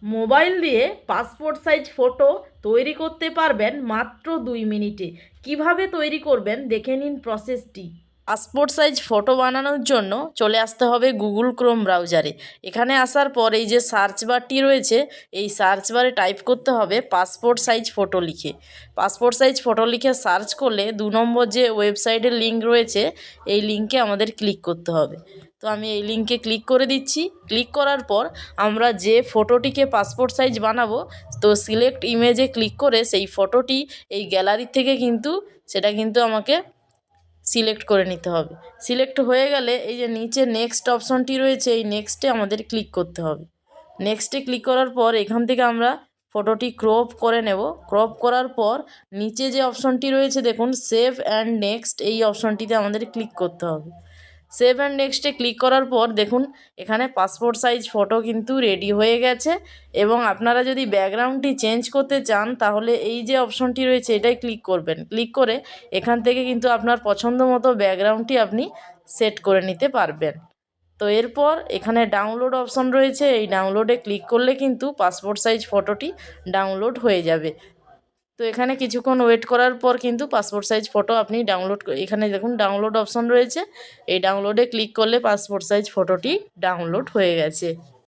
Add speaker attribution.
Speaker 1: Mobile দিয়ে passport size photo তৈরি করতে পারবেন মাত্র 2 মিনিটে। কিভাবে তৈরি করবেন দেখে নিন প্রসেসটি। পাসপোর্ট সাইজ ফটো বানানোর জন্য চলে আসতে হবে গুগল ক্রোম ব্রাউজারে। এখানে আসার পর এই যে সার্চ বারটি রয়েছে, এই সার্চ বারে টাইপ করতে হবে পাসপোর্ট সাইজ ফটো লিখে। পাসপোর্ট সাইজ ফটো লিখে সার্চ করলে 2 নম্বর যে ওয়েবসাইটের লিঙ্ক রয়েছে, এই লিঙ্কে আমাদের ক্লিক করতে হবে। তো আমি এই লিঙ্কে ক্লিক করে দিচ্ছি। ক্লিক করার পর আমরা যে ফটোটিকে পাসপোর্ট সাইজ বানাবো, তো সিলেক্ট ইমেজে ক্লিক করে সেই ফটোটি এই গ্যালারি থেকে সেটা আমাকে সিলেক্ট করে নিতে হবে। সিলেক্ট হয়ে গেলে এই যে নিচে নেক্সট অপশনটি রয়েছে, এই নেক্সটে আমাদের ক্লিক করতে হবে। নেক্সটে ক্লিক করার পর এখান থেকে আমরা ফটোটি ক্রপ করে নেব। ক্রপ করার পর নিচে যে অপশনটি রয়েছে দেখুন, সেভ অ্যান্ড নেক্সট, এই অপশনটিতে আমাদের ক্লিক করতে হবে। সেভ অ্যান্ড নেক্সটে ক্লিক করার পর দেখুন এখানে পাসপোর্ট সাইজ ফটো রেডি হয়ে গেছে। এবং আপনারা যদি ব্যাকগ্রাউন্ডটি চেঞ্জ করতে চান তাহলে এই যে অপশনটি রয়েছে এটাই ক্লিক করবেন। ক্লিক করে এখান থেকে আপনার পছন্দ মতো ব্যাকগ্রাউন্ডটি আপনি সেট করে নিতে পারবেন। তো এরপর এখানে ডাউনলোড অপশন রয়েছে, এই ডাউনলোডে ক্লিক করলে পাসপোর্ট সাইজ ফটোটি ডাউনলোড হয়ে যাবে। তো এখানে কিছুক্ষণ ওয়েট করার পর পাসপোর্ট সাইজ ফটো আপনি ডাউনলোড, এখানে দেখুন ডাউনলোড অপশন রয়েছে, এই ডাউনলোডে ক্লিক করলে পাসপোর্ট সাইজ ফটোটি ডাউনলোড হয়ে গেছে।